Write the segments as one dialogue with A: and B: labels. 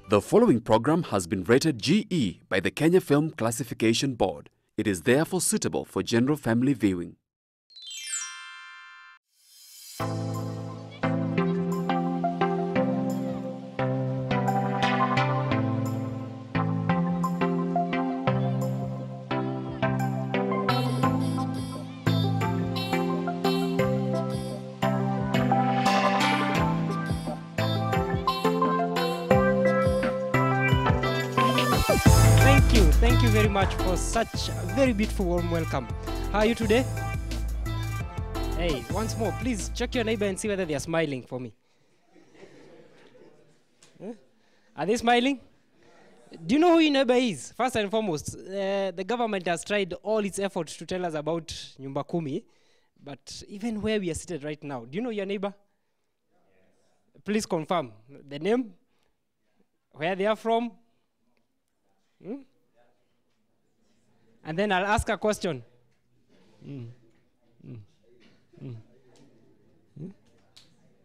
A: The following program has been rated GE by the Kenya Film Classification Board. It is therefore suitable for general family viewing.
B: Thank you very much for such a very beautiful warm welcome. How are you today? Hey, once more, please check your neighbor and see whether they are smiling for me. Huh? Are they smiling? Do you know who your neighbor is? First and foremost, the government has tried all its efforts to tell us about Nyumba Kumi, but even where we are seated right now, do you know your neighbor? Yes. Please confirm the name, where they are from. Hmm? And then I'll ask a question.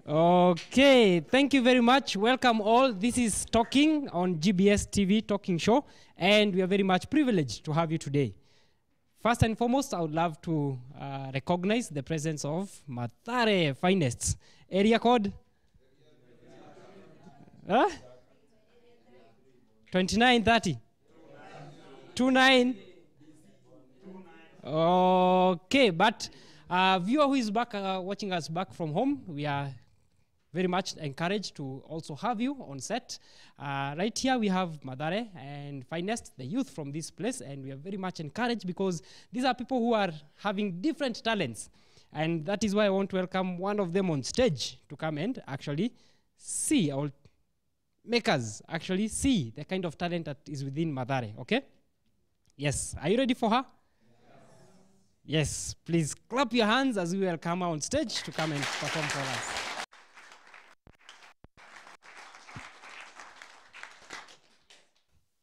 B: Okay, thank you very much. Welcome all. This is Talking on GBS TV Talking Show, and we are very much privileged to have you today. First and foremost, I would love to recognize the presence of Mathare Finest. Area code? 2930? 29? Okay, but viewer who is back watching us back from home, we are very much encouraged to also have you on set. Right here we have Mathare and Finest, the youth from this place, and we are very much encouraged because these are people who are having different talents, and that is why I want to welcome one of them on stage to come and actually see, or make us actually see the kind of talent that is within Mathare, okay? Yes, are you ready for her? Yes, please clap your hands as we welcome her on stage to come and perform for us.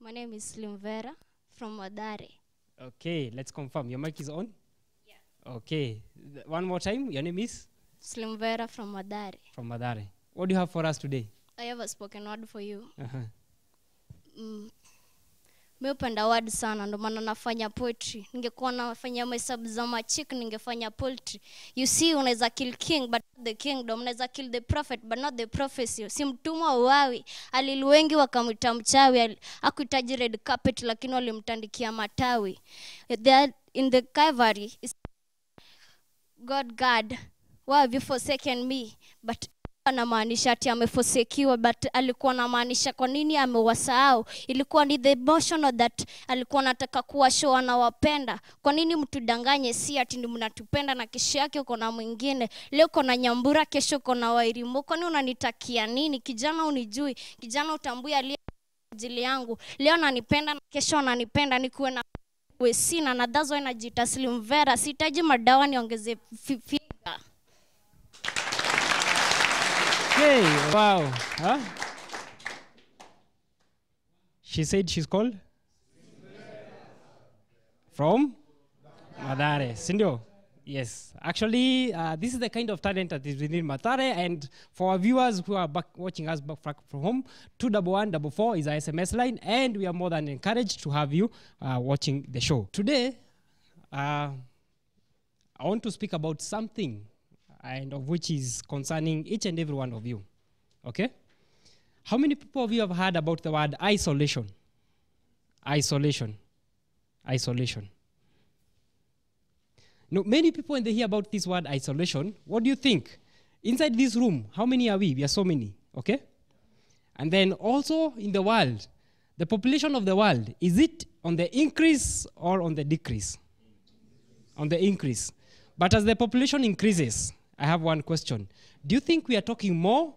C: My name is Slimvera from Mathare.
B: Okay, let's confirm. Your mic is on?
C: Yeah.
B: Okay, one more time. Your name is?
C: Slimvera from Mathare.
B: From Mathare. What do you have for us today?
C: I have a spoken word for you.
B: Uh-huh.
C: Mi upenda word sana, ndo maana nafanya poetry. Ningekuwa nafanya mahesabu za machik, ningefanya poetry. You see, unaweza kill king, but not the kingdom. Unaweza kill the prophet, but not the prophecy. Si mtumwa uwawi. Alilu wengi wakamwita mchawi. Hakuhitaji red carpet, lakini walimtandikia matawi. There in the Calvary, God, why have you forsaken me? But anamaanisha ati amefosekiwa, but alikuwa anamaanisha kwa nini amewasahau. Ilikuwa ni the emotion that alikuwa anataka kuwa show anawapenda. Kwa nini mtudanganye, si ati ni mnatupenda na kesho yake uko na mwingine. Leo uko na Nyambura, kesho uko na Wairimu. Kwani unanitakia nini? Kijana unijui, kijana utambui aliye ajili yangu. Leo ananipenda na kesho ananipenda, nikuwe na sina, na that's why najiita Slimvera. Sitaji madawa niongeze figa.
B: Okay, wow. Huh? She said she's called? From? Mathare. Sindio? Yes. Actually, this is the kind of talent that is within Mathare, and for our viewers who are back watching us back from home, 21144 is our SMS line, and we are more than encouraged to have you watching the show. Today, I want to speak about something and of which is concerning each and every one of you, okay? How many people of you have heard about the word isolation? Isolation. Isolation. No, many people when they hear about this word isolation, what do you think? Inside this room, how many are we? We are so many, okay? And then also in the world, the population of the world, is it on the increase or on the decrease? On the increase. But as the population increases, I have one question. Do you think we are talking more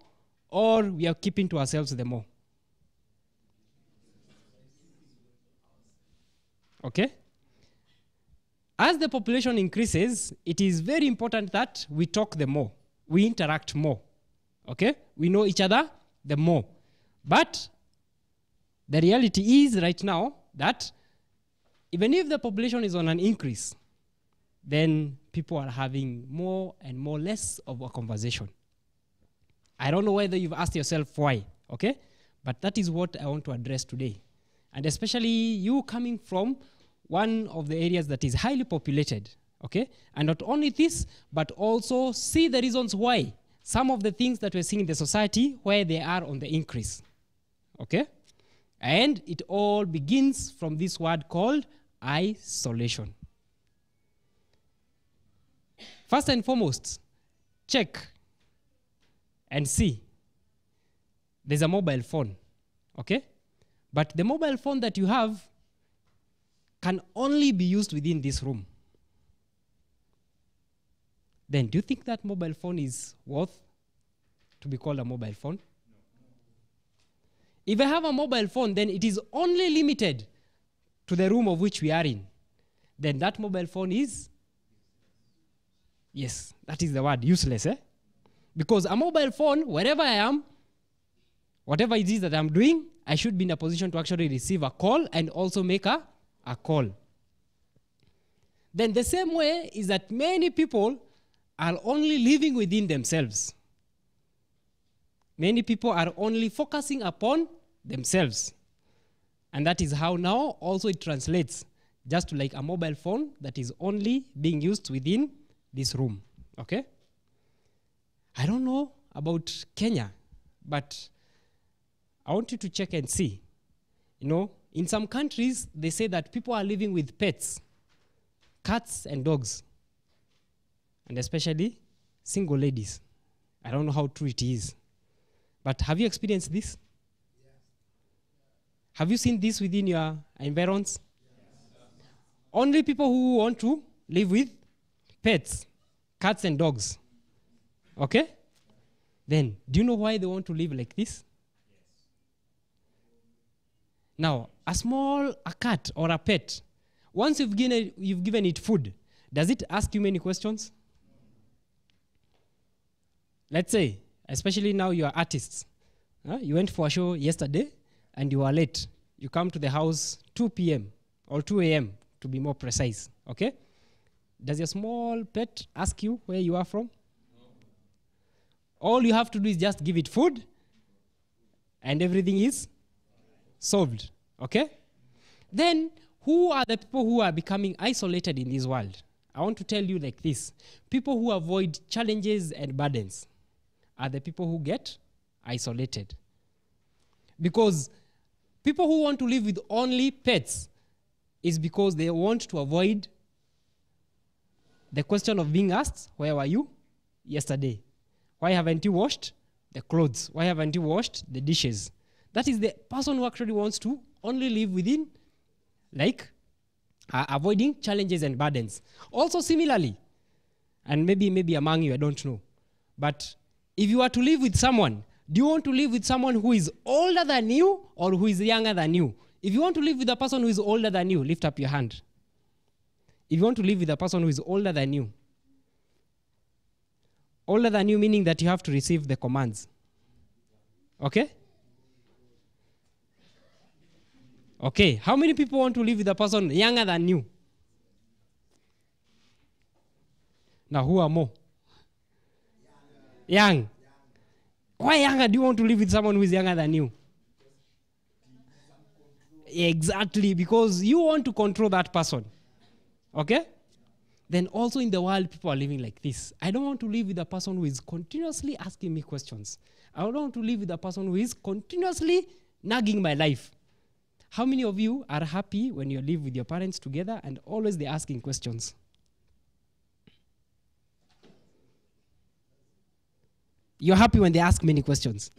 B: or we are keeping to ourselves the more? Okay? As the population increases, it is very important that we talk the more. We interact more. Okay? We know each other the more. But the reality is right now that even if the population is on an increase, then people are having more and more less of a conversation. I don't know whether you've asked yourself why, okay? But that is what I want to address today. And especially you coming from one of the areas that is highly populated, okay? And not only this, but also see the reasons why some of the things that we're seeing in the society, where they are on the increase, okay? And it all begins from this word called isolation. First and foremost, check and see. There's a mobile phone, okay? But the mobile phone that you have can only be used within this room. Then do you think that mobile phone is worth to be called a mobile phone? No. If I have a mobile phone, then it is only limited to the room of which we are in. Then that mobile phone is, yes, that is the word, useless. Because a mobile phone, wherever I am, whatever it is that I'm doing, I should be in a position to actually receive a call and also make a call. Then the same way is that many people are only living within themselves. Many people are only focusing upon themselves. And that is how now also it translates just to like a mobile phone that is only being used within this room, okay? I don't know about Kenya, but I want you to check and see. You know, in some countries, they say that people are living with pets, cats and dogs, and especially single ladies. I don't know how true it is. But have you experienced this? Yes. Have you seen this within your environs? Yes. Only people who want to live with pets, cats and dogs. Okay? Then, do you know why they want to live like this? Yes. Now, a cat or a pet, once you've given it food, does it ask you many questions? Let's say, especially now you are artists. You went for a show yesterday and you are late. You come to the house 2 p.m. or 2 a.m. to be more precise, okay? Does your small pet ask you where you are from? No. All you have to do is just give it food and everything is solved, okay? Then, who are the people who are becoming isolated in this world? I want to tell you like this. People who avoid challenges and burdens are the people who get isolated. Because people who want to live with only pets is because they want to avoid the question of being asked, where were you yesterday? Why haven't you washed the clothes? Why haven't you washed the dishes? That is the person who actually wants to only live within, like, avoiding challenges and burdens. Also similarly, and maybe among you, I don't know, but if you are to live with someone, do you want to live with someone who is older than you or who is younger than you? If you want to live with a person who is older than you, lift up your hand. If you want to live with a person who is older than you meaning that you have to receive the commands. Okay? Okay, how many people want to live with a person younger than you? Now, who are more? Young. Why younger do you want to live with someone who is younger than you? Exactly, because you want to control that person. Okay? Then also in the world, people are living like this. I don't want to live with a person who is continuously asking me questions. I don't want to live with a person who is continuously nagging my life. How many of you are happy when you live with your parents together and always they're asking questions? You're happy when they ask many questions?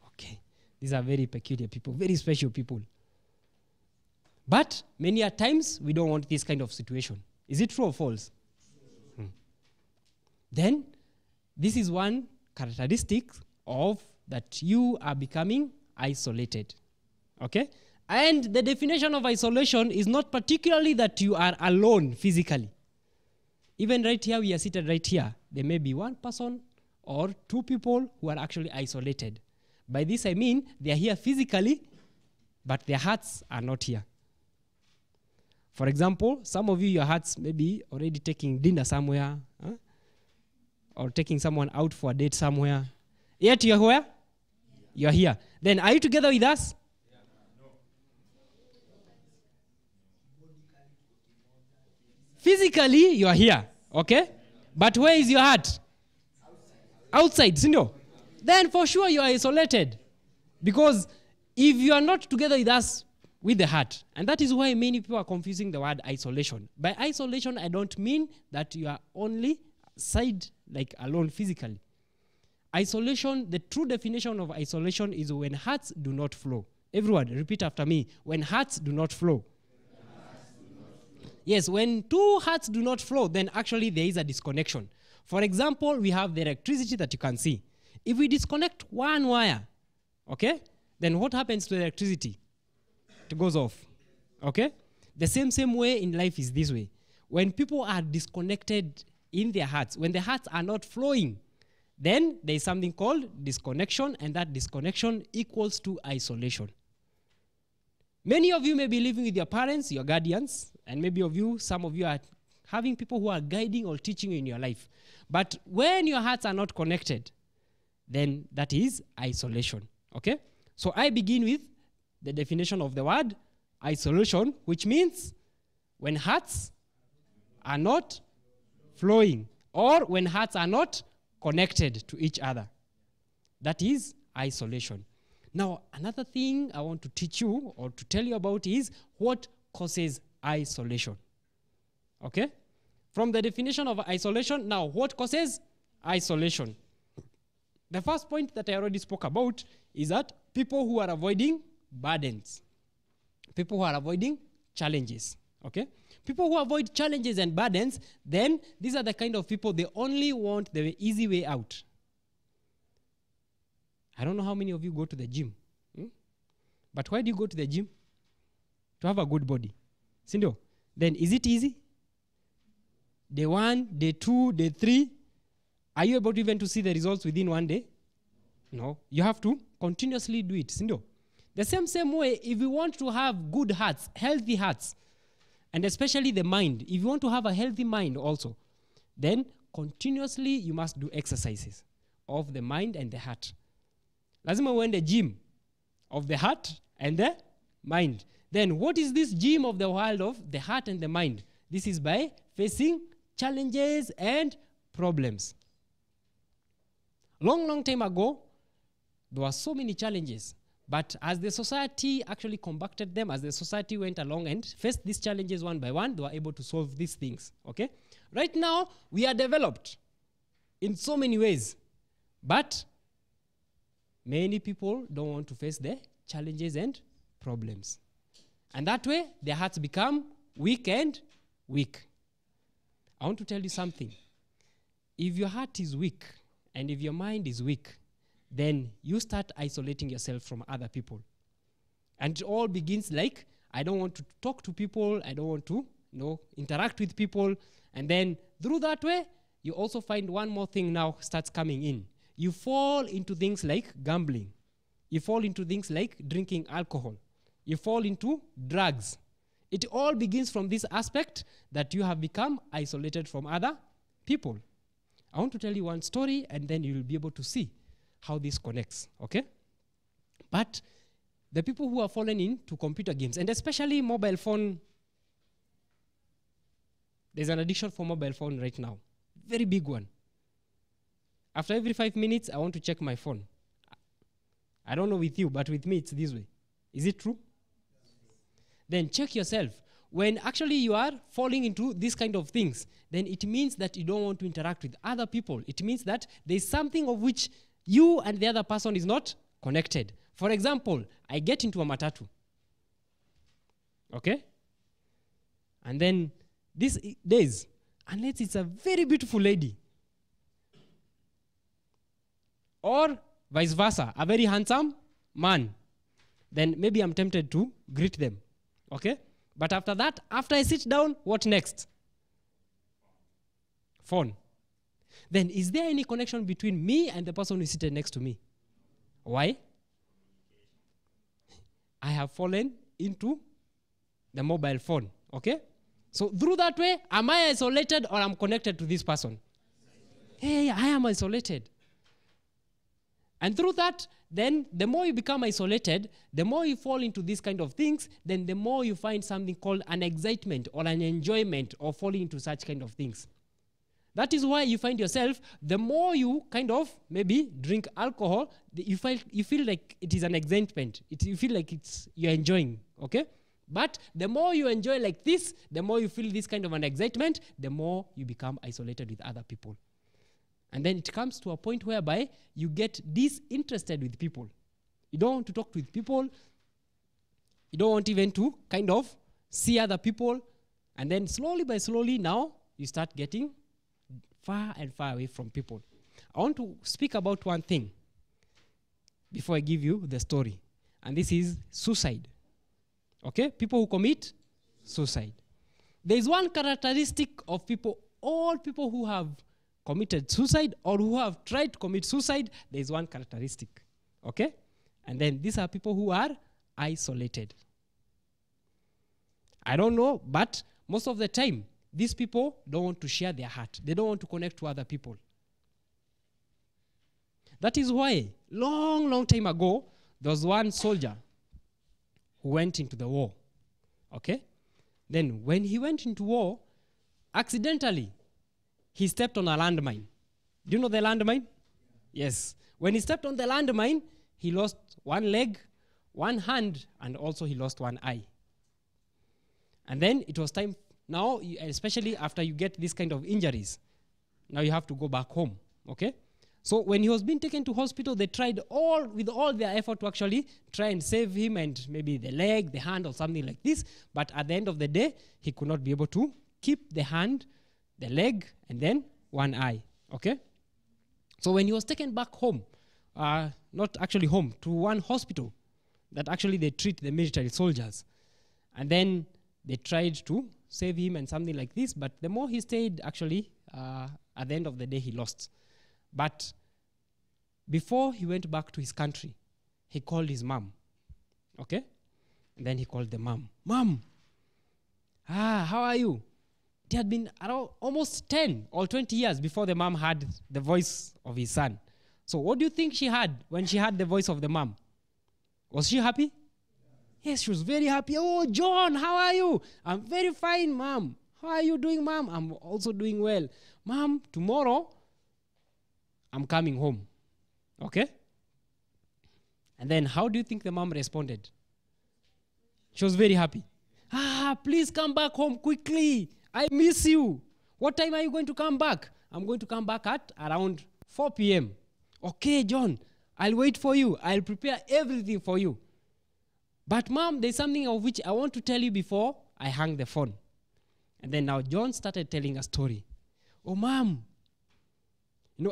B: Okay. These are very peculiar people, very special people. But many a times, we don't want this kind of situation. Is it true or false? Then, this is one characteristic of that you are becoming isolated. Okay? And the definition of isolation is not particularly that you are alone physically. Even right here, we are seated right here. There may be one person or two people who are actually isolated. By this I mean they are here physically, but their hearts are not here. For example, some of you, your hearts may be already taking dinner somewhere, or taking someone out for a date somewhere. Yet you're where? You're here. Then are you together with us? Physically, you are here. Okay? But where is your heart? Outside, you Then for sure you are isolated. Because if you are not together with us with the heart, and that is why many people are confusing the word isolation. By isolation, I don't mean that you are only alone physically. Isolation, the true definition of isolation is when hearts do not flow. Everyone, repeat after me. When hearts do not flow. Yes, when two hearts do not flow, then actually there is a disconnection. For example, we have the electricity that you can see. If we disconnect one wire, okay, then what happens to the electricity? It goes off, okay? The same way in life is this way. When people are disconnected in their hearts, when the hearts are not flowing, then there is something called disconnection, and that disconnection equals to isolation. Many of you may be living with your parents, your guardians, and maybe some of you are having people who are guiding or teaching you in your life. But when your hearts are not connected, then that is isolation, okay? So I begin with the definition of the word isolation, which means when hearts are not flowing or when hearts are not connected to each other. That is isolation. Now, another thing I want to teach you or to tell you about is what causes isolation. Okay? From the definition of isolation, now what causes isolation? The first point that I already spoke about is that people who are avoiding burdens, people who are avoiding challenges, okay? People who avoid challenges and burdens, then these are the kind of people, they only want the easy way out. I don't know how many of you go to the gym. But why do you go to the gym? To have a good body. Sindo? Then is it easy? Day 1, day 2, day 3. Are you able to even to see the results within one day? No. You have to continuously do it. Sindo? The same way, if you want to have good hearts, healthy hearts, and especially the mind, if you want to have a healthy mind also, then continuously you must do exercises of the mind and the heart. Lazima uende the gym of the heart and the mind. Then what is this gym of the world of the heart and the mind? This is by facing challenges and problems. Long time ago, there were so many challenges. But as the society actually combated them, as the society went along and faced these challenges one by one, they were able to solve these things, okay? Right now, we are developed in so many ways. But many people don't want to face the challenges and problems. And that way, their hearts become weak and weak. I want to tell you something. If your heart is weak and if your mind is weak, then you start isolating yourself from other people. And it all begins like, I don't want to talk to people, I don't want to interact with people. And then through that way, you also find one more thing now starts coming in. You fall into things like gambling. You fall into things like drinking alcohol. You fall into drugs. It all begins from this aspect that you have become isolated from other people. I want to tell you one story and then you will be able to see how this connects, okay? But the people who are fallen into computer games, and especially mobile phone, there's an addiction for mobile phone right now. Very big one. After every 5 minutes, I want to check my phone. I don't know with you, but with me, it's this way. Is it true? Then check yourself. When actually you are falling into these kind of things, then it means that you don't want to interact with other people. It means that there's something of which you and the other person is not connected. For example, I get into a matatu. Okay? And then these days, unless it's a very beautiful lady, or vice versa, a very handsome man, then maybe I'm tempted to greet them. Okay? But after that, after I sit down, what next? Phone. Then is there any connection between me and the person who is seated next to me? Why? I have fallen into the mobile phone. Okay? So through that way, am I isolated or am I connected to this person? Hey, I am isolated. And through that, then the more you become isolated, the more you fall into these kind of things, then the more you find something called an excitement or an enjoyment of falling into such kind of things. That is why you find yourself, the more you kind of maybe drink alcohol, you feel like it is an excitement. You feel like you're enjoying, okay? But the more you enjoy like this, the more you feel this kind of an excitement, the more you become isolated with other people. And then it comes to a point whereby you get disinterested with people. You don't want to talk with people. You don't want even to kind of see other people. And then slowly by slowly now, you start getting far and far away from people. I want to speak about one thing before I give you the story. And this is suicide. Okay? People who commit suicide. There is one characteristic of people, all people who have committed suicide or who have tried to commit suicide, there is one characteristic. Okay? And then these are people who are isolated. I don't know, but most of the time, these people don't want to share their heart. They don't want to connect to other people. That is why, long time ago, there was one soldier who went into the war. Okay? Then when he went into war, accidentally, he stepped on a landmine. Do you know the landmine? Yes. When he stepped on the landmine, he lost one leg, one hand, and also he lost one eye. And then it was time, now, especially after you get this kind of injuries, now you have to go back home, okay? So when he was being taken to hospital, they tried with all their effort to actually try and save him and maybe the leg, the hand, or something like this. But at the end of the day, he could not be able to keep the hand, the leg, and then one eye, okay? So when he was taken back home, not actually home, to one hospital that actually they treat the military soldiers. And then they tried to save him and something like this, but the more he stayed, actually, at the end of the day, he lost. But before he went back to his country, he called his mom, okay? And then he called the mom. Mom, how are you? It had been around almost 10 or 20 years before the mom had the voice of his son. So what do you think she had when she had the voice of the mom? Was she happy? Yes, she was very happy. Oh, John, how are you? I'm very fine, Mom. How are you doing, Mom? I'm also doing well. Mom, tomorrow, I'm coming home. Okay? And then how do you think the mom responded? She was very happy. Please come back home quickly. I miss you. What time are you going to come back? I'm going to come back at around 4 p.m. Okay, John, I'll wait for you. I'll prepare everything for you. But Mom, there's something of which I want to tell you before I hang the phone. And then now John started telling a story. Oh, Mom,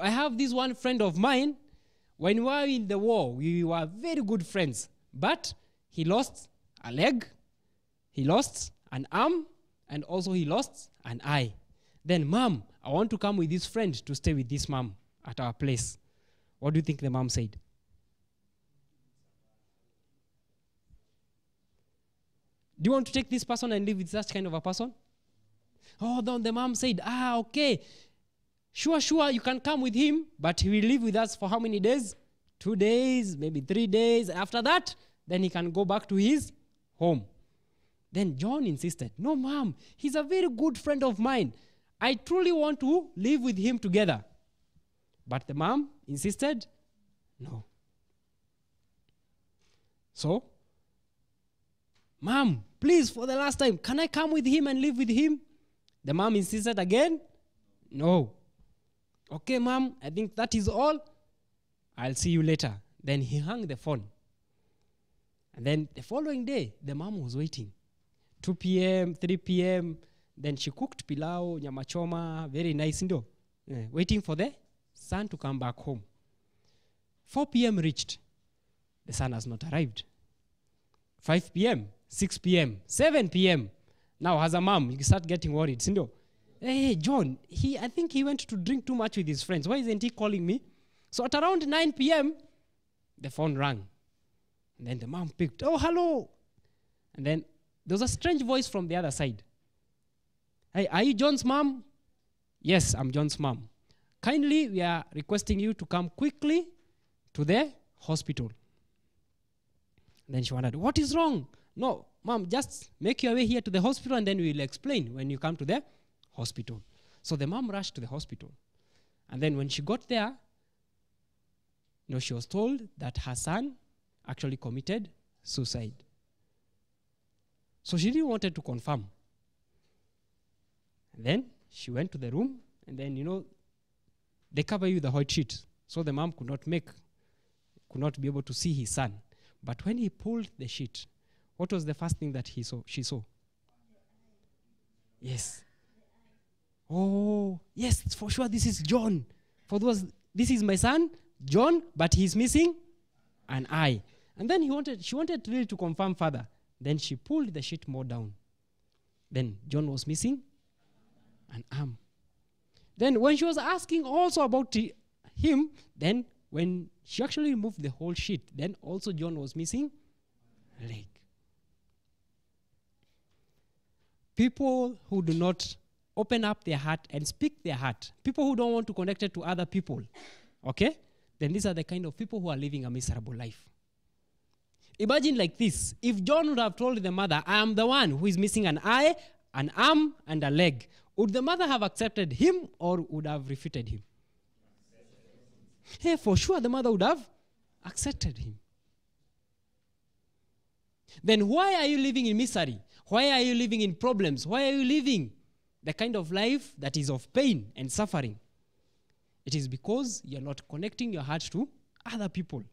B: I have this one friend of mine. When we were in the war, we were very good friends. But he lost a leg, he lost an arm, and also he lost an eye. Then, Mom, I want to come with this friend to stay with this mom at our place. What do you think the mom said? Do you want to take this person and live with such kind of a person? Oh, then the mom said, okay. Sure, you can come with him, but he will live with us for how many days? 2 days, maybe 3 days. After that, then he can go back to his home. Then John insisted, no, Mom, he's a very good friend of mine. I truly want to live with him together. But the mom insisted, no. So, Mom, please, for the last time, can I come with him and live with him? The mom insisted again, no. Okay, Mom, I think that is all. I'll see you later. Then he hung the phone. And then the following day, the mom was waiting. 2 p.m., 3 p.m., then she cooked pilau, nyama choma, very nice, waiting for the son to come back home. 4 p.m. reached. The son has not arrived. 5 p.m., 6 p.m., 7 p.m. Now, as a mom, you start getting worried. Hey, John, I think he went to drink too much with his friends. Why isn't he calling me? So at around 9 p.m., the phone rang. And then the mom picked, oh, hello. And then there was a strange voice from the other side. Hey, are you John's mom? Yes, I'm John's mom. Kindly, we are requesting you to come quickly to the hospital. Then she wondered, what is wrong? No, mom, just make your way here to the hospital and then we will explain when you come to the hospital. So the mom rushed to the hospital. And then when she got there, she was told that her son actually committed suicide. So she really wanted to confirm. And then she went to the room, and then, they cover you with the white sheet. So the mom could not be able to see his son. But when he pulled the sheet, what was the first thing that she saw? Yes. Oh, yes, for sure, this is John. This is my son, John, but he's missing an eye. And then she wanted really to confirm further. Then she pulled the sheet more down. Then John was missing an arm. Then when she was asking also about him, then when she actually removed the whole sheet, then also John was missing a leg. People who do not open up their heart and speak their heart, people who don't want to connect it to other people, okay? Then these are the kind of people who are living a miserable life. Imagine like this. If John would have told the mother, I am the one who is missing an eye, an arm, and a leg, would the mother have accepted him or would have refuted him? Hey, for sure the mother would have accepted him. Then why are you living in misery? Why are you living in problems? Why are you living the kind of life that is of pain and suffering? It is because you're not connecting your heart to other people.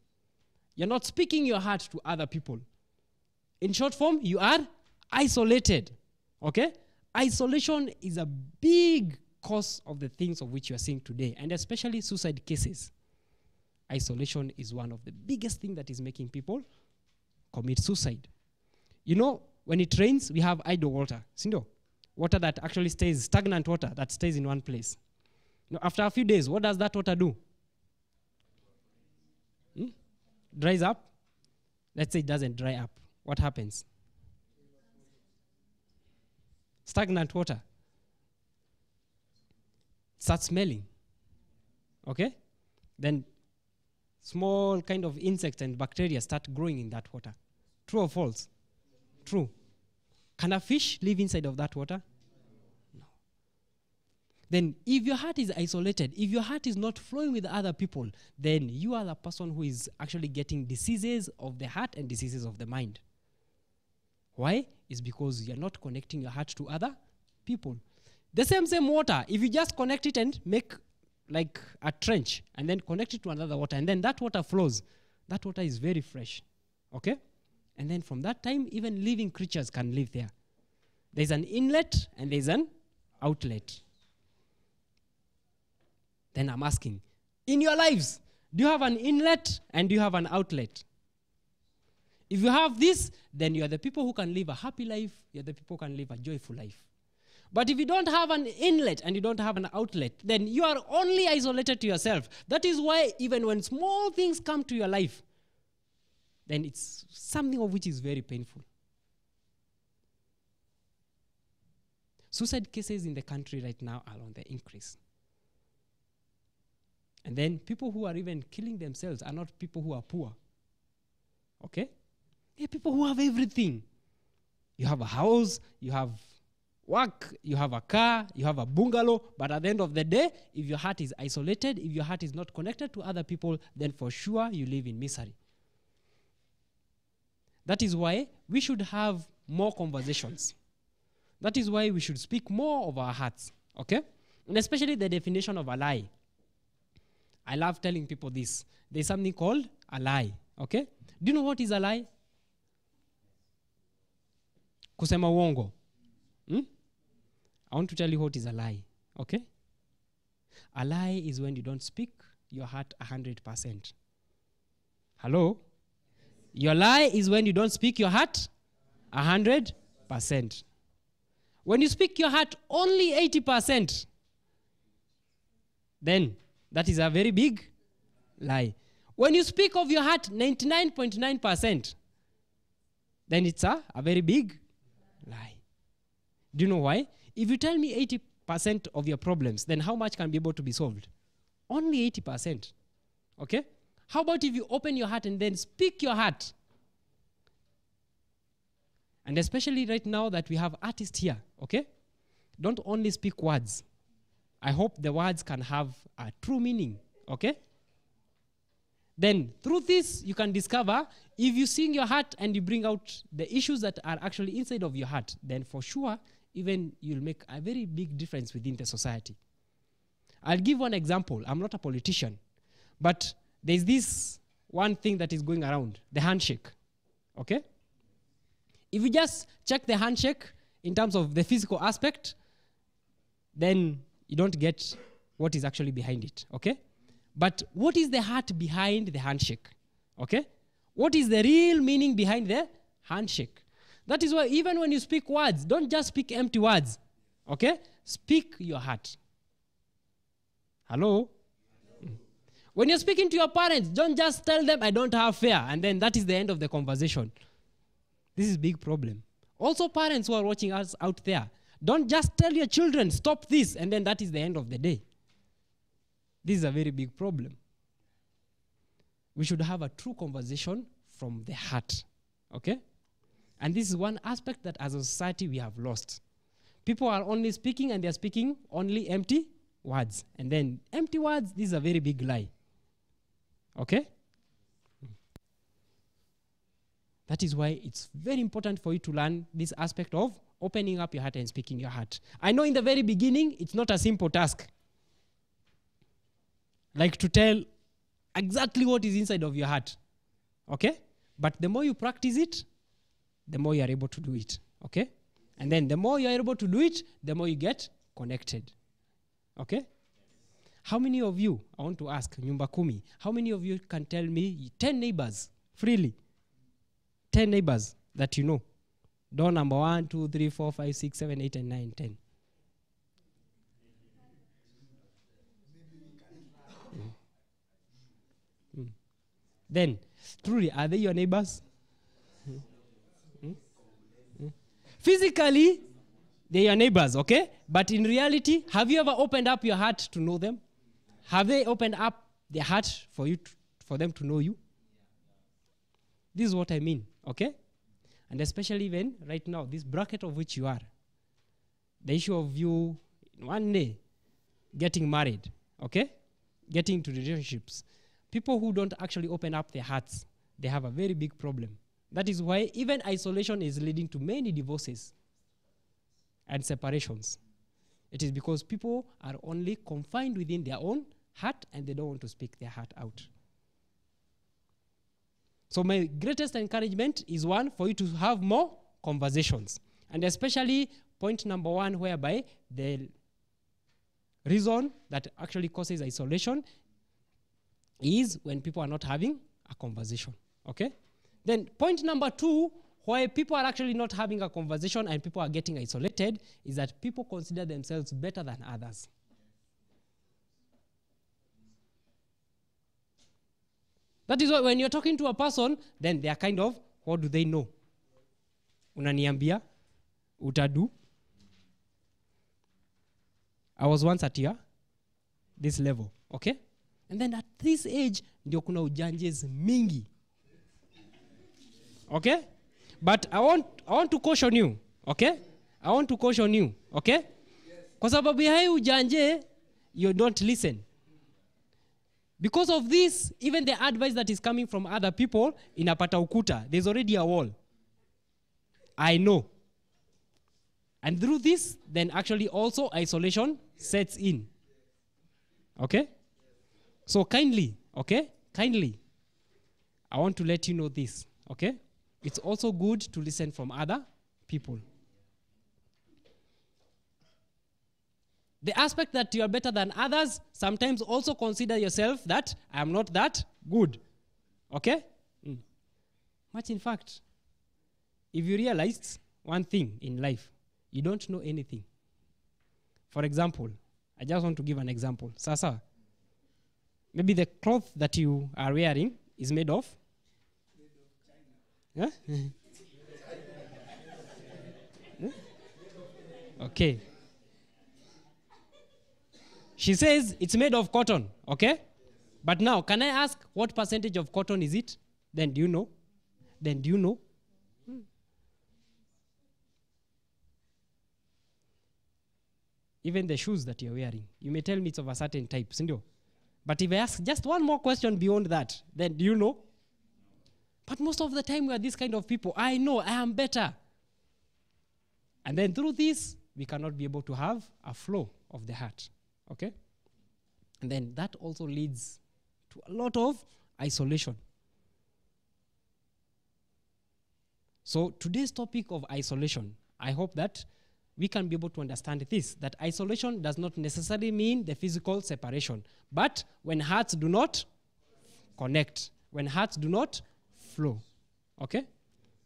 B: You're not speaking your heart to other people. In short form, you are isolated. Okay? Isolation is a big cause of the things of which you are seeing today, and especially suicide cases. Isolation is one of the biggest things that is making people commit suicide. When it rains, we have idle water. Water that actually stays, stagnant water that stays in one place. After a few days, what does that water do? Dries up. Let's say it doesn't dry up. What happens? Stagnant water starts smelling. Okay? Then small kind of insects and bacteria start growing in that water. True or false? True. Can a fish live inside of that water? No. Then if your heart is isolated, if your heart is not flowing with other people, then you are the person who is actually getting diseases of the heart and diseases of the mind. Why? It's because you're not connecting your heart to other people. The same water, if you just connect it and make like a trench and then connect it to another water and then that water flows, that water is very fresh. Okay? And then from that time, even living creatures can live there. There's an inlet and there's an outlet. Then I'm asking, in your lives, do you have an inlet and do you have an outlet? If you have this, then you are the people who can live a happy life. You are the people who can live a joyful life. But if you don't have an inlet and you don't have an outlet, then you are only isolated to yourself. That is why even when small things come to your life, then it's something of which is very painful. Suicide cases in the country right now are on the increase. And then people who are even killing themselves are not people who are poor. Okay? They're people who have everything. You have a house, you have work, you have a car, you have a bungalow, but at the end of the day, if your heart is isolated, if your heart is not connected to other people, then for sure you live in misery. That is why we should have more conversations. That is why we should speak more of our hearts, okay? And especially the definition of a lie. I love telling people this. There's something called a lie, okay? Do you know what is a lie? Kusema uongo. I want to tell you what is a lie, okay? A lie is when you don't speak your heart 100%. Hello? Your lie is when you don't speak your heart 100%. When you speak your heart only 80%, then that is a very big lie. When you speak of your heart 99.9%, then it's a very big lie. Do you know why? If you tell me 80% of your problems, then how much can be able to be solved? Only 80%. Okay? How about if you open your heart and then speak your heart? And especially right now that we have artists here, okay? Don't only speak words. I hope the words can have a true meaning, okay? Then through this, you can discover if you sing your heart and you bring out the issues that are actually inside of your heart, then for sure, even you'll make a very big difference within the society. I'll give one example. I'm not a politician, but there's this one thing that is going around, the handshake, okay? If you just check the handshake in terms of the physical aspect, then you don't get what is actually behind it, okay? But what is the heart behind the handshake, okay? What is the real meaning behind the handshake? That is why even when you speak words, don't just speak empty words, okay? Speak your heart. Hello? When you're speaking to your parents, don't just tell them, I don't have fear, and then that is the end of the conversation. This is a big problem. Also, parents who are watching us out there, don't just tell your children, stop this, and then that is the end of the day. This is a very big problem. We should have a true conversation from the heart, okay? And this is one aspect that as a society we have lost. People are only speaking and they're speaking only empty words. And then empty words, this is a very big lie, okay? That is why it's very important for you to learn this aspect of opening up your heart and speaking your heart. I know in the very beginning, it's not a simple task. Like to tell exactly what is inside of your heart, okay? But the more you practice it, the more you are able to do it, okay? And then the more you are able to do it, the more you get connected, okay? How many of you, I want to ask, Nyumba Kumi, how many of you can tell me 10 neighbors freely? 10 neighbors that you know. Door number 1, 2, 3, 4, 5, 6, 7, 8, and 9, 10. Then, truly, are they your neighbors? Physically, they're your neighbors, okay? But in reality, have you ever opened up your heart to know them? Have they opened up their heart for you, for them to know you? This is what I mean, okay? And especially when, right now, this bracket of which you are, the issue of you one day getting married, okay? Getting into relationships. People who don't actually open up their hearts, they have a very big problem. That is why even isolation is leading to many divorces and separations. It is because people are only confined within their own heart and they don't want to speak their heart out. So my greatest encouragement is one, for you to have more conversations. And especially point number 1, whereby the reason that actually causes isolation is when people are not having a conversation, okay? Then point number 2, why people are actually not having a conversation and people are getting isolated, is that people consider themselves better than others. That is why when you're talking to a person, then they are kind of, what do they know? Unaniambia, utadu. I was once at this level, okay? And then at this age, ndio kuna ujanjes mingi. Okay? But I want to caution you, okay? I want to caution you, okay? Kwa sababu ya hii ujanje, you don't listen. Because of this, even the advice that is coming from other people, inapata ukuta. There's already a wall. I know. And through this, then actually also isolation sets in. Okay? So kindly, okay? Kindly, I want to let you know this, okay? It's also good to listen from other people. The aspect that you are better than others, sometimes also consider yourself that I am not that good. Okay? Much in fact, if you realized one thing in life, you don't know anything. For example, I just want to give an example. Sasa, maybe the cloth that you are wearing is made of? Huh? Okay. She says it's made of cotton, okay? But now, can I ask what percentage of cotton is it? Then do you know? Then do you know? Even the shoes that you're wearing, you may tell me it's of a certain type, sindio? But if I ask just one more question beyond that, then do you know? But most of the time we are this kind of people. I know, I am better. And then through this, we cannot be able to have a flow of the heart. Okay? And then that also leads to a lot of isolation. So today's topic of isolation, I hope that we can be able to understand this, that isolation does not necessarily mean the physical separation, but when hearts do not connect, when hearts do not flow, okay,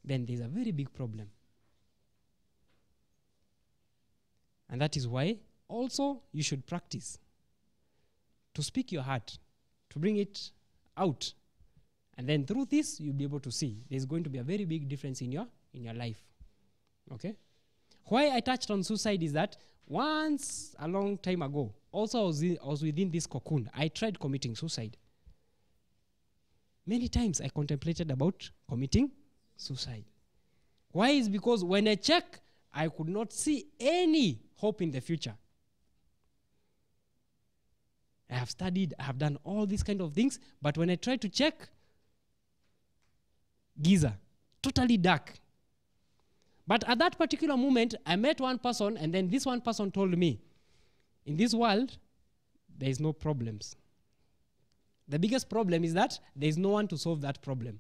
B: then there's a very big problem. And that is why also you should practice to speak your heart, to bring it out. And then through this, you'll be able to see there's going to be a very big difference in your life. Okay? Why I touched on suicide is that once a long time ago, also I was within this cocoon. I tried committing suicide. Many times I contemplated about committing suicide. Why? Is because when I check, I could not see any hope in the future. I have studied, I have done all these kind of things, but when I try to check, giza, totally dark. But at that particular moment, I met one person, and then this one person told me, in this world, there is no problems. The biggest problem is that there is no one to solve that problem.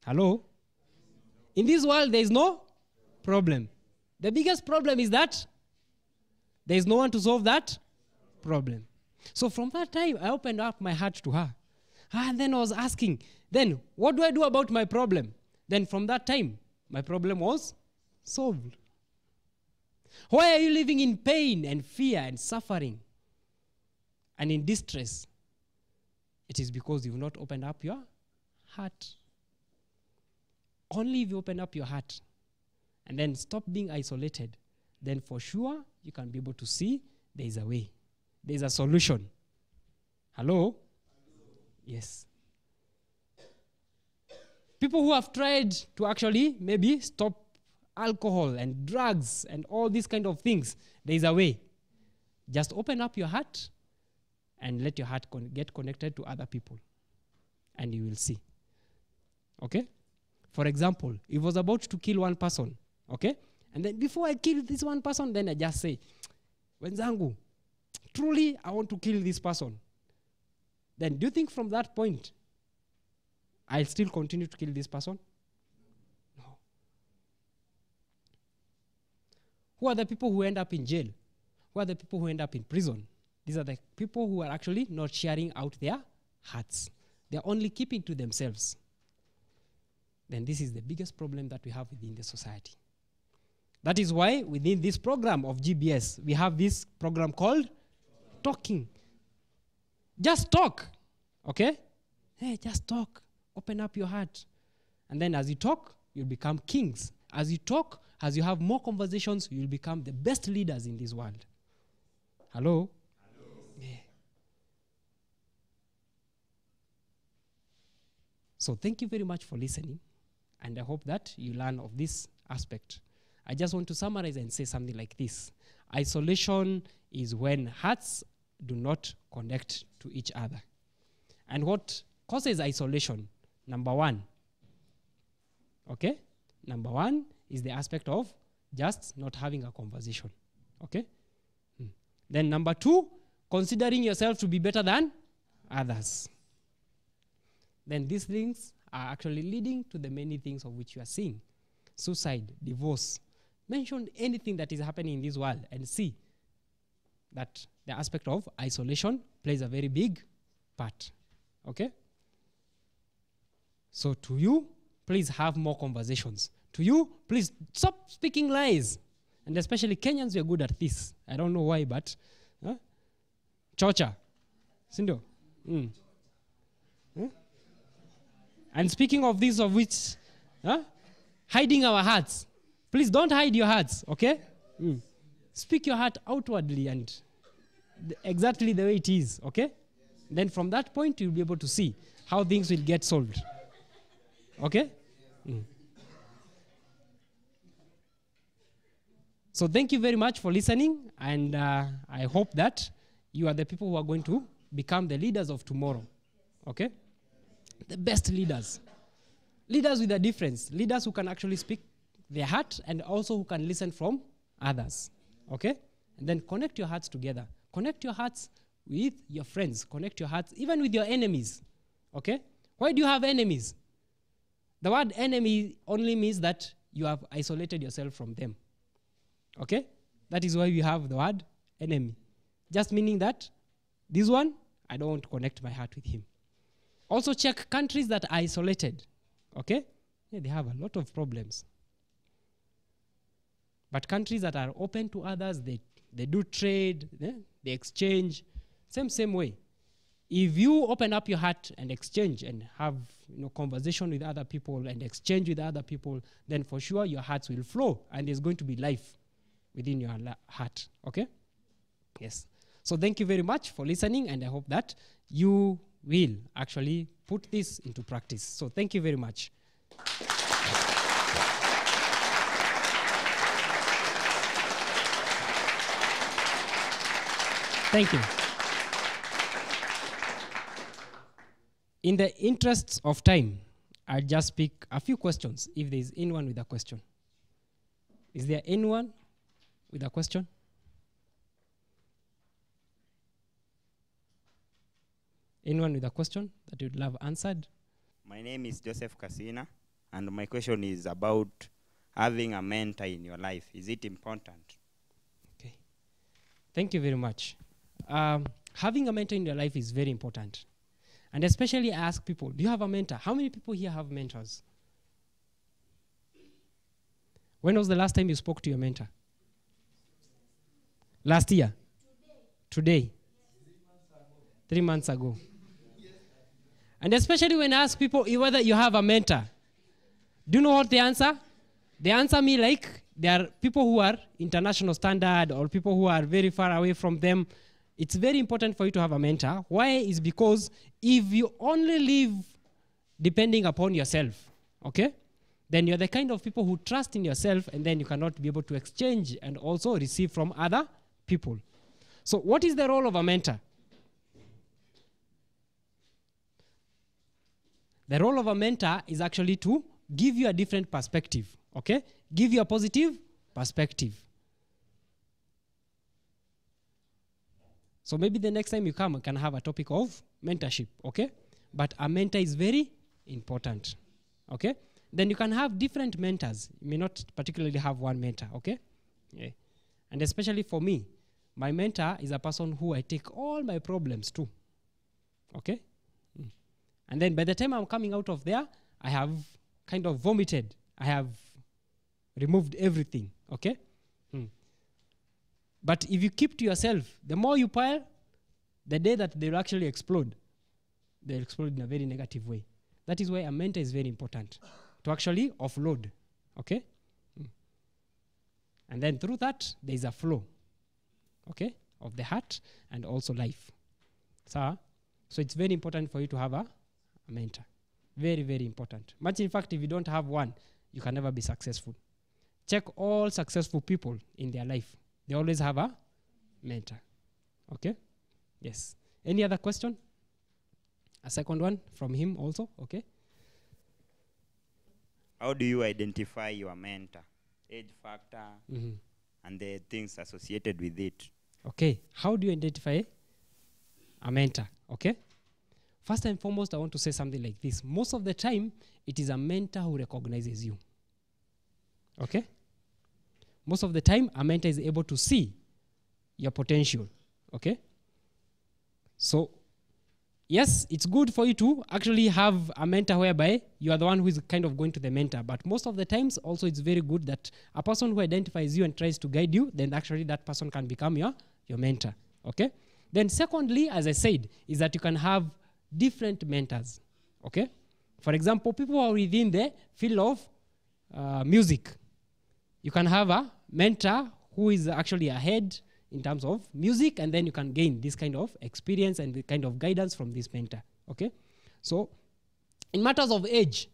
B: Hello? In this world, there is no problem. The biggest problem is that there is no one to solve that problem. So from that time, I opened up my heart to her. And then I was asking, then what do I do about my problem? Then from that time, my problem was solved. Why are you living in pain and fear and suffering and in distress? It is because you've not opened up your heart. Only if you open up your heart and then stop being isolated, then for sure you can be able to see there is a way. There is a solution. Hello? Yes. People who have tried to actually maybe stop alcohol and drugs and all these kind of things, there is a way. Just open up your heart and let your heart get connected to other people. And you will see. Okay? For example, if I was about to kill one person, okay? And then before I kill this one person, then I just say, wenzangu, truly I want to kill this person. Then do you think from that point, I'll still continue to kill this person? No. Who are the people who end up in jail? Who are the people who end up in prison? These are the people who are actually not sharing out their hearts. They're only keeping to themselves. Then this is the biggest problem that we have within the society. That is why within this program of GBS, we have this program called Talking. Just talk, okay? Hey, just talk. Open up your heart. And then as you talk, you'll become kings. As you talk, as you have more conversations, you'll become the best leaders in this world. Hello? Hello. Yeah. So thank you very much for listening. And I hope that you learn of this aspect. I just want to summarize and say something like this. Isolation is when hearts do not connect to each other. And what causes isolation? Number one. Okay? Number one is the aspect of just not having a conversation. Okay? Then number two, considering yourself to be better than others. Then these things are actually leading to the many things of which you are seeing. Suicide, divorce. Mention anything that is happening in this world and see that the aspect of isolation plays a very big part. Okay? So to you, please have more conversations. To you, please stop speaking lies. And especially Kenyans, we are good at this. I don't know why, but chocha. Sindo? And speaking of this, of which, hiding our hearts. Please don't hide your hearts, okay? Speak your heart outwardly and exactly the way it is, okay? Then from that point, you'll be able to see how things will get solved. Okay? So thank you very much for listening, and I hope that you are the people who are going to become the leaders of tomorrow. Okay? The best leaders. Leaders with a difference. Leaders who can actually speak their heart and also who can listen from others. Okay? And then connect your hearts together. Connect your hearts with your friends. Connect your hearts even with your enemies. Okay? Why do you have enemies? The word enemy only means that you have isolated yourself from them. Okay? That is why we have the word enemy. Just meaning that this one, I don't want to connect my heart with him. Also check countries that are isolated. Okay? Yeah, they have a lot of problems. But countries that are open to others, they do trade, they exchange, same way. If you open up your heart and exchange and have conversation with other people and exchange with other people, then for sure your hearts will flow and there's going to be life within your heart. Okay? Yes. So thank you very much for listening, and I hope that you will actually put this into practice. So thank you very much. Thank you. In the interests of time, I'll just pick a few questions if there is anyone with a question. Is there anyone with a question? Anyone with a question that you'd love answered?
D: My name is Joseph Kasina, and my question is about having a mentor in your life. Is it important?
B: Okay. Thank you very much. Having a mentor in your life is very important. And especially I ask people, do you have a mentor? How many people here have mentors? When was the last time you spoke to your mentor? Last year? Today? 3 months ago. And especially when I ask people whether you have a mentor, do you know what they answer? They answer me like there are people who are international standard or people who are very far away from them. It's very important for you to have a mentor. Why? Is because if you only live depending upon yourself, okay, then you're the kind of people who trust in yourself, and then you cannot be able to exchange and also receive from other people. So what is the role of a mentor? The role of a mentor is actually to give you a different perspective, okay? Give you a positive perspective. So maybe the next time you come, we can have a topic of mentorship, okay? But a mentor is very important, okay? Then you can have different mentors. You may not particularly have one mentor, okay? Yeah. And especially for me, my mentor is a person who I take all my problems to, okay? And then by the time I'm coming out of there, I have kind of vomited. I have removed everything, okay? But if you keep to yourself, the more you pile, the day that they'll actually explode, they'll explode in a very negative way. That is why a mentor is very important, to actually offload, okay? And then through that, there is a flow, okay, of the heart and also life. So it's very important for you to have a mentor. Very, very important. Much in fact, if you don't have one, you can never be successful. Check all successful people in their life. They always have a mentor. Okay? Yes. Any other question? A second one from him also, okay?
D: How do you identify your mentor? Age factor and the things associated with it.
B: Okay. How do you identify a mentor? Okay? First and foremost, I want to say something like this. Most of the time, it is a mentor who recognizes you. Okay? Most of the time, a mentor is able to see your potential. Okay? So, yes, it's good for you to actually have a mentor whereby you are the one who is kind of going to the mentor. But most of the times, also, it's very good that a person who identifies you and tries to guide you, then actually that person can become your mentor. Okay? Then secondly, as I said, is that you can have different mentors. Okay? For example, people who are within the field of music. You can have a mentor who is actually ahead in terms of music, and then you can gain this kind of experience and the kind of guidance from this mentor. Okay, so in matters of age,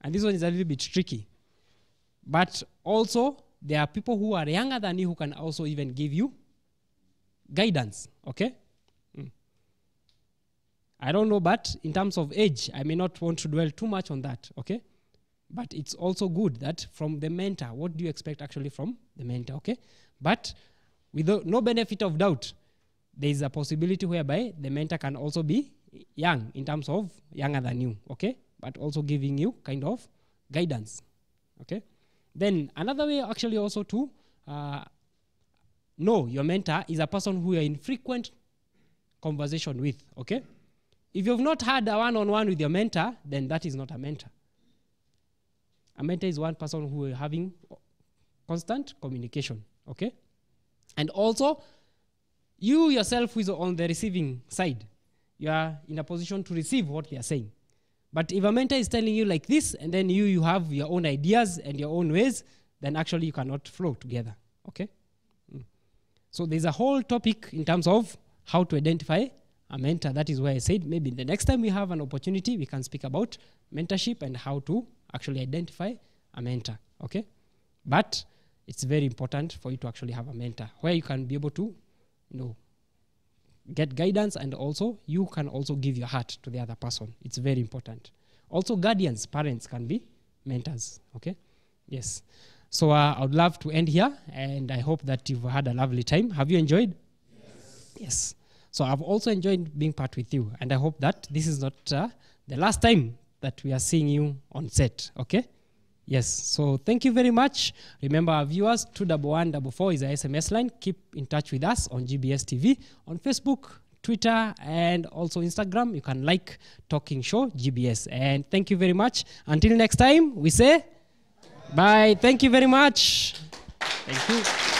B: and this one is a little bit tricky, but also there are people who are younger than you who can also even give you guidance. Okay, I don't know, but in terms of age, I may not want to dwell too much on that. Okay, but it's also good that from the mentor, what do you expect actually from the mentor? Okay, but with no benefit of doubt, there is a possibility whereby the mentor can also be young, in terms of younger than you. Okay, but also giving you kind of guidance. Okay, then another way actually also to know your mentor is a person who you're in frequent conversation with. Okay, if you've not had a one-on-one with your mentor, then that is not a mentor. A mentor is one person who is having constant communication. Okay, and also you yourself who is on the receiving side, you are in a position to receive what they are saying. But if a mentor is telling you like this, and then you have your own ideas and your own ways, then actually you cannot flow together. Okay, so there's a whole topic in terms of how to identify a mentor. That is why I said maybe the next time we have an opportunity, we can speak about mentorship and how to actually identify a mentor. Okay, but it's very important for you to actually have a mentor where you can be able to, get guidance, and also you can also give your heart to the other person. It's very important. Also, guardians, parents can be mentors. Okay, yes. So I would love to end here, and I hope that you've had a lovely time. Have you enjoyed? Yes. Yes. So I've also enjoyed being part with you, and I hope that this is not the last time that we are seeing you on set. Okay. Yes, so thank you very much. Remember, our viewers, 21144 is our SMS line. Keep in touch with us on GBS TV, on Facebook, Twitter, and also Instagram. You can like Talking Show GBS. And thank you very much. Until next time, we say bye. Thank you very much. Thank you.